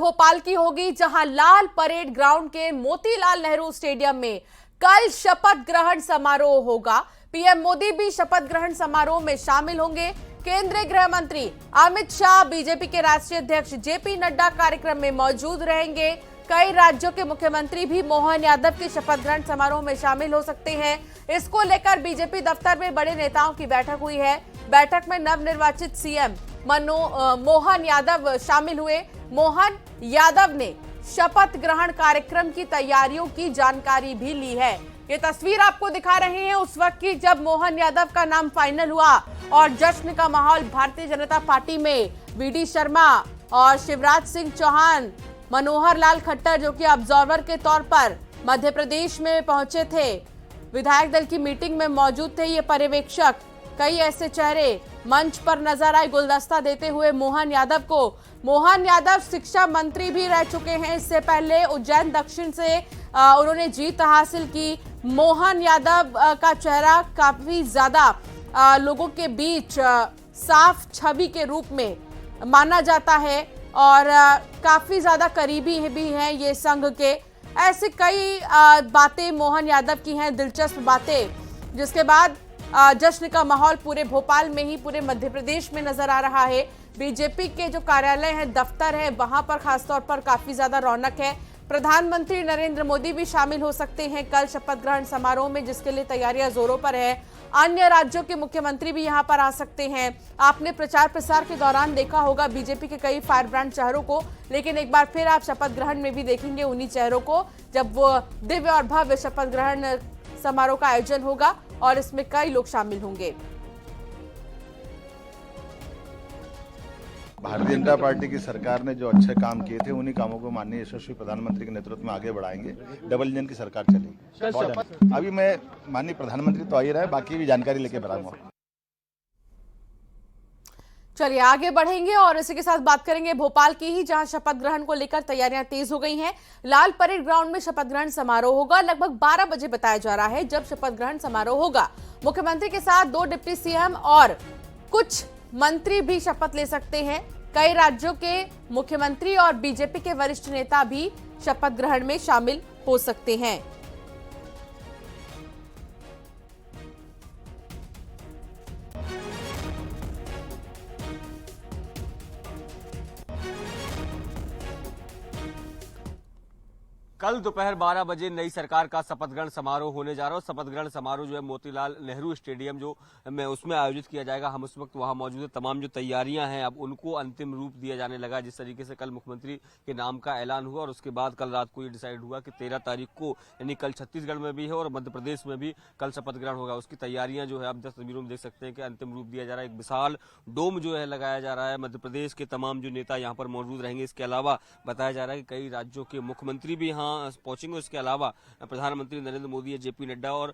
भोपाल की होगी, जहां लाल परेड ग्राउंड के मोतीलाल नेहरू स्टेडियम में कल शपथ ग्रहण समारोह होगा। पीएम मोदी भी शपथ ग्रहण समारोह में शामिल होंगे। केंद्रीय गृह मंत्री अमित शाह, बीजेपी के राष्ट्रीय अध्यक्ष जेपी नड्डा कार्यक्रम में मौजूद रहेंगे। कई राज्यों के मुख्यमंत्री भी मोहन यादव के शपथ ग्रहण समारोह में शामिल हो सकते हैं। इसको लेकर बीजेपी दफ्तर में बड़े नेताओं की बैठक हुई है। बैठक में नवनिर्वाचित सीएम मोहन यादव शामिल हुए। मोहन यादव ने शपथ ग्रहण कार्यक्रम की तैयारियों की जानकारी भी ली है। ये तस्वीर आपको दिखा रहे हैं उस वक्त की जब मोहन यादव का नाम फाइनल हुआ और जश्न का माहौल भारतीय जनता पार्टी में। वीडी शर्मा और शिवराज सिंह चौहान, मनोहर लाल खट्टर जो कि ऑब्जर्वर के तौर पर मध्य प्रदेश में पहुंचे थे, विधायक दल की मीटिंग में मौजूद थे ये पर्यवेक्षक। कई ऐसे चेहरे मंच पर नजर आए गुलदस्ता देते हुए मोहन यादव को। मोहन यादव शिक्षा मंत्री भी रह चुके हैं। इससे पहले उज्जैन दक्षिण से उन्होंने जीत हासिल की। मोहन यादव का चेहरा काफी ज्यादा लोगों के बीच साफ छवि के रूप में माना जाता है और काफी ज्यादा करीबी भी हैं ये संघ के। ऐसे कई बातें मोहन यादव की हैं, दिलचस्प बातें, जिसके बाद जश्न का माहौल पूरे भोपाल में ही पूरे मध्य प्रदेश में नजर आ रहा है। बीजेपी के जो कार्यालय है, दफ्तर है, वहां पर खासतौर पर काफी ज्यादा रौनक है। प्रधानमंत्री नरेंद्र मोदी भी शामिल हो सकते हैं कल शपथ ग्रहण समारोह में, जिसके लिए तैयारियां जोरों पर है। अन्य राज्यों के मुख्यमंत्री भी यहां पर आ सकते हैं। आपने प्रचार प्रसार के दौरान देखा होगा बीजेपी के कई फायर ब्रांड चेहरों को, लेकिन एक बार फिर आप शपथ ग्रहण में भी देखेंगे उन्हीं चेहरों को, जब वो दिव्य और भव्य शपथ ग्रहण समारोह का आयोजन होगा और इसमें कई लोग शामिल होंगे। भारतीय जनता पार्टी की सरकार ने जो अच्छे काम किए थे उन्हीं कामों को माननीय यशस्वी प्रधानमंत्री के नेतृत्व में आगे बढ़ाएंगे। डबल इंजन की सरकार चलेगी। अभी मैं माननीय प्रधानमंत्री तो आ ही रहा है, बाकी भी जानकारी लेके बढ़ाऊंगा। चलिए आगे बढ़ेंगे और इसी के साथ बात करेंगे भोपाल की ही, जहां शपथ ग्रहण को लेकर तैयारियां तेज हो गई हैं। लाल परेड ग्राउंड में शपथ ग्रहण समारोह होगा। लगभग 12 बजे बताया जा रहा है जब शपथ ग्रहण समारोह होगा। मुख्यमंत्री के साथ 2 डिप्टी सीएम और कुछ मंत्री भी शपथ ले सकते हैं। कई राज्यों के मुख्यमंत्री और बीजेपी के वरिष्ठ नेता भी शपथ ग्रहण में शामिल हो सकते हैं। कल दोपहर 12 बजे नई सरकार का शपथ ग्रहण समारोह होने जा रहा है। शपथ ग्रहण समारोह जो है मोतीलाल नेहरू स्टेडियम जो में उसमें आयोजित किया जाएगा। हम उस वक्त वहां मौजूद है। तमाम जो तैयारियां हैं अब उनको अंतिम रूप दिया जाने लगा। जिस तरीके से कल मुख्यमंत्री के नाम का ऐलान हुआ और उसके बाद कल रात को ये डिसाइड हुआ कि 13 तारीख को यानी कल छत्तीसगढ़ में भी है और मध्य प्रदेश में भी कल शपथ ग्रहण होगा। उसकी तैयारियां जो है आप तस्वीरों में देख सकते हैं कि अंतिम रूप दिया जा रहा है। एक विशाल डोम जो है लगाया जा रहा है। मध्य प्रदेश के तमाम जो नेता यहाँ पर मौजूद रहेंगे। इसके अलावा बताया जा रहा है कि कई राज्यों के मुख्यमंत्री भी यहाँ पहुंचेंगे। इसके अलावा प्रधानमंत्री नरेंद्र मोदी, जेपी नड्डा और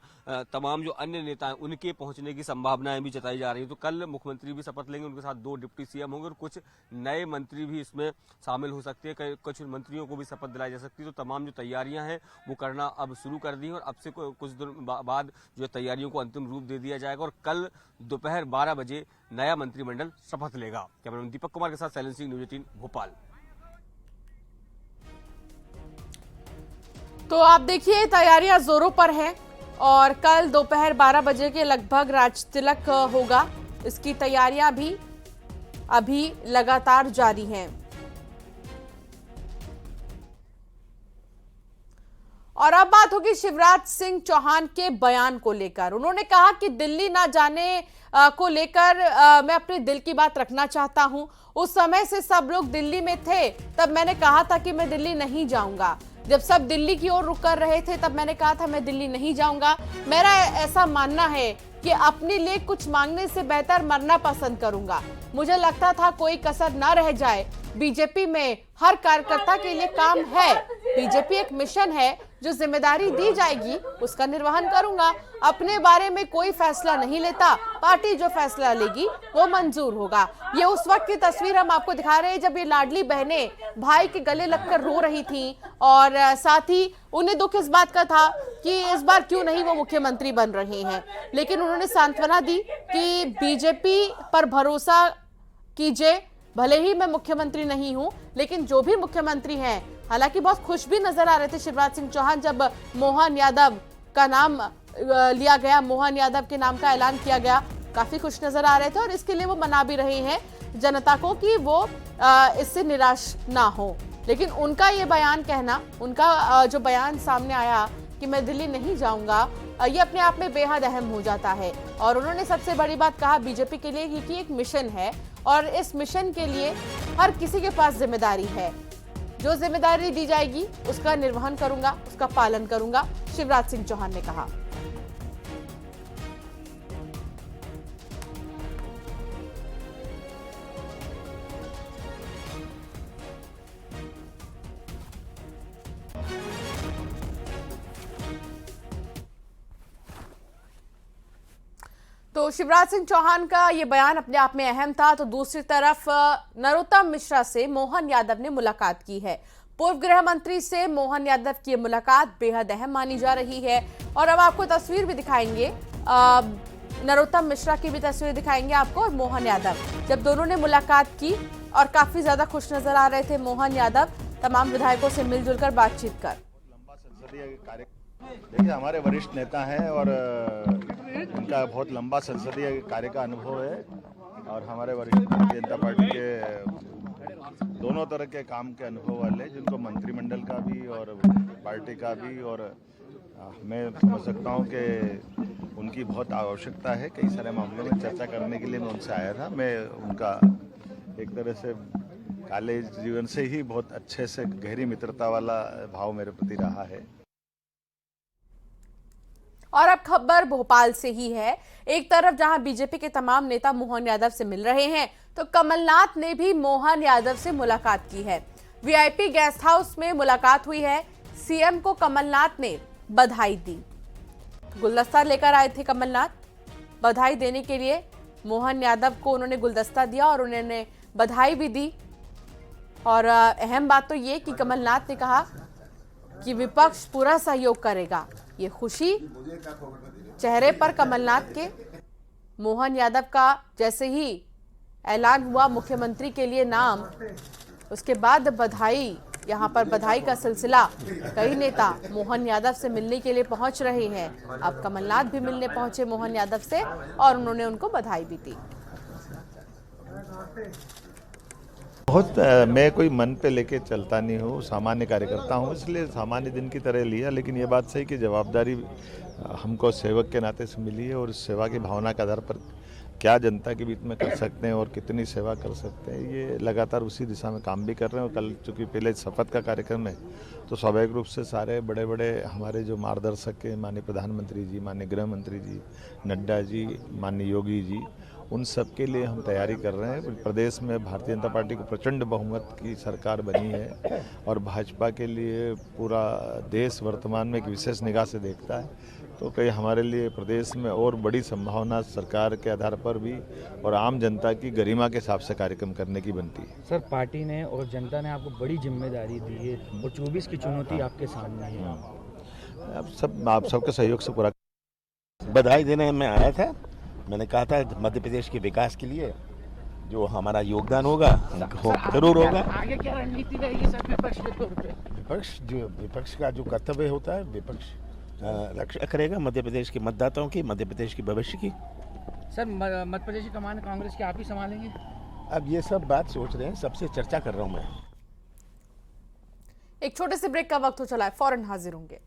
तमाम जो अन्य नेता हैं उनके पहुंचने की संभावनाएं भी जताई जा रही है। तो कल मुख्यमंत्री भी शपथ लेंगे, उनके साथ 2 डिप्टी सीएम होंगे और कुछ नए मंत्री भी इसमें शामिल हो सकते हैं। कुछ मंत्रियों को भी शपथ दिलाई जा सकती है। तो तमाम जो तैयारियां हैं वो करना अब शुरू कर दी है और अब से कुछ दिन बाद जो तैयारियों को अंतिम रूप दे दिया जाएगा और कल दोपहर 12 बजे नया मंत्रिमंडल शपथ लेगा। कैमरामैन दीपक कुमार के साथ शैलेंद्र सिंह, न्यूज़ 18 भोपाल। तो आप देखिए तैयारियां जोरों पर हैं और कल दोपहर 12 बजे के लगभग राज तिलक होगा। इसकी तैयारियां भी अभी लगातार जारी हैं। और अब बात होगी शिवराज सिंह चौहान के बयान को लेकर। उन्होंने कहा कि दिल्ली ना जाने को लेकर मैं अपने दिल की बात रखना चाहता हूं। उस समय से सब लोग दिल्ली में थे, तब मैंने कहा था कि मैं दिल्ली नहीं जाऊंगा। जब सब दिल्ली की ओर रुख कर रहे थे तब मैंने कहा था मैं दिल्ली नहीं जाऊंगा। मेरा ऐसा मानना है कि अपने लिए कुछ मांगने से बेहतर मरना पसंद करूंगा। मुझे लगता था कोई कसर ना रह जाए। बीजेपी में हर कार्यकर्ता के लिए काम है। बीजेपी एक मिशन है, जो जिम्मेदारी दी जाएगी उसका निर्वहन करूंगा। अपने बारे में कोई फैसला नहीं लेता, पार्टी जो फैसला लेगी वो मंजूर होगा। ये उस वक्त की तस्वीर हम आपको दिखा रहे हैं जब ये लाडली बहनें भाई के गले लगकर रो रही थीं और साथ ही उन्हें दुख इस बात का था कि इस बार क्यों नहीं वो मुख्यमंत्री बन रहे हैं। लेकिन उन्होंने सांत्वना दी कि बीजेपी पर भरोसा कीजिए, भले ही मैं मुख्यमंत्री नहीं हूं लेकिन जो भी मुख्यमंत्री हैं, हालांकि बहुत खुश भी नजर आ रहे थे शिवराज सिंह चौहान जब मोहन यादव का नाम लिया गया, मोहन यादव के नाम का ऐलान किया गया, काफी खुश नजर आ रहे थे और इसके लिए वो मना भी रहे हैं जनता को कि वो इससे निराश ना हो। लेकिन उनका ये बयान कहना, उनका जो बयान सामने आया कि मैं दिल्ली नहीं जाऊंगा, ये अपने आप में बेहद अहम हो जाता है। और उन्होंने सबसे बड़ी बात कहा बीजेपी के लिए कि एक मिशन है और इस मिशन के लिए हर किसी के पास जिम्मेदारी है। जो जिम्मेदारी दी जाएगी उसका निर्वहन करूंगा, उसका पालन करूंगा, शिवराज सिंह चौहान ने कहा। तो शिवराज सिंह चौहान का ये बयान अपने आप में अहम था। तो दूसरी तरफ नरोत्तम मिश्रा से मोहन यादव ने मुलाकात की है। पूर्व गृह मंत्री से मोहन यादव की मुलाकात बेहद अहम मानी जा रही है और अब आपको तस्वीर भी दिखाएंगे, नरोत्तम मिश्रा की भी तस्वीर दिखाएंगे आपको और मोहन यादव जब दोनों ने मुलाकात की और काफी ज्यादा खुश नजर आ रहे थे मोहन यादव, तमाम विधायकों से मिलजुल कर बातचीत कर। देखिए, हमारे वरिष्ठ नेता हैं और उनका बहुत लंबा संसदीय कार्य का अनुभव है और हमारे वरिष्ठ भारतीय जनता पार्टी के दोनों तरह के काम के अनुभव वाले, जिनको मंत्रिमंडल का भी और पार्टी का भी, और मैं समझ सकता हूं कि उनकी बहुत आवश्यकता है। कई सारे मामलों में चर्चा करने के लिए मैं उनसे आया था। मैं उनका एक तरह से कॉलेज जीवन से ही बहुत अच्छे से गहरी मित्रता वाला भाव मेरे प्रति रहा है। और अब खबर भोपाल से ही है। एक तरफ जहां बीजेपी के तमाम नेता मोहन यादव से मिल रहे हैं, तो कमलनाथ ने भी मोहन यादव से मुलाकात की है। वीआईपी गेस्ट हाउस में मुलाकात हुई है। सीएम को कमलनाथ ने बधाई दी। गुलदस्ता लेकर आए थे कमलनाथ, बधाई देने के लिए मोहन यादव को उन्होंने गुलदस्ता दिया और उन्होंने बधाई भी दी। और अहम बात तो ये कि कमलनाथ ने कहा कि विपक्ष पूरा सहयोग करेगा। ये खुशी चेहरे पर कमलनाथ के। मोहन यादव का जैसे ही ऐलान हुआ मुख्यमंत्री के लिए नाम, उसके बाद बधाई, यहाँ पर बधाई का सिलसिला। कई नेता मोहन यादव से मिलने के लिए पहुंच रहे हैं। अब कमलनाथ भी मिलने पहुंचे मोहन यादव से और उन्होंने उनको बधाई भी दी। मैं कोई मन पे लेके चलता नहीं हूँ, सामान्य कार्यकर्ता हूँ, इसलिए सामान्य दिन की तरह लिया। लेकिन ये बात सही कि जवाबदारी हमको सेवक के नाते से मिली है और इस सेवा की भावना के आधार पर क्या जनता के बीच में कर सकते हैं और कितनी सेवा कर सकते हैं, ये लगातार उसी दिशा में काम भी कर रहे हैं। और कल चूँकि पहले शपथ का कार्यक्रम है, तो स्वाभाविक रूप से सारे बड़े बड़े हमारे जो मार्गदर्शक हैं, माननीय प्रधानमंत्री जी, माननीय गृह मंत्री जी, नड्डा जी, माननीय योगी जी, उन सब के लिए हम तैयारी कर रहे हैं। प्रदेश में भारतीय जनता पार्टी को प्रचंड बहुमत की सरकार बनी है और भाजपा के लिए पूरा देश वर्तमान में एक विशेष निगाह से देखता है। तो कई हमारे लिए प्रदेश में और बड़ी संभावना सरकार के आधार पर भी और आम जनता की गरिमा के हिसाब से कार्यक्रम करने की बनती है। सर, पार्टी ने और जनता ने आपको बड़ी जिम्मेदारी दी है और 24 की चुनौती आपके सामने है। अब आप सबके सहयोग से पूरा बधाई देने में आया था। मैंने कहा था मध्य प्रदेश के विकास के लिए जो हमारा योगदान होगा जरूर होगा। आगे क्या रणनीति रहेगी सर विपक्ष के तौर पे? विपक्ष का जो कर्तव्य होता है, विपक्ष रक्षा करेगा मध्य प्रदेश के मतदाताओं की, मध्य प्रदेश के भविष्य की। सर, मध्य प्रदेश की कमान कांग्रेस की आप ही संभालेंगे? अब ये सब बात सोच रहे हैं, सबसे चर्चा कर रहा हूँ मैं। एक छोटे से ब्रेक का वक्त हो चला है, फौरन हाजिर होंगे।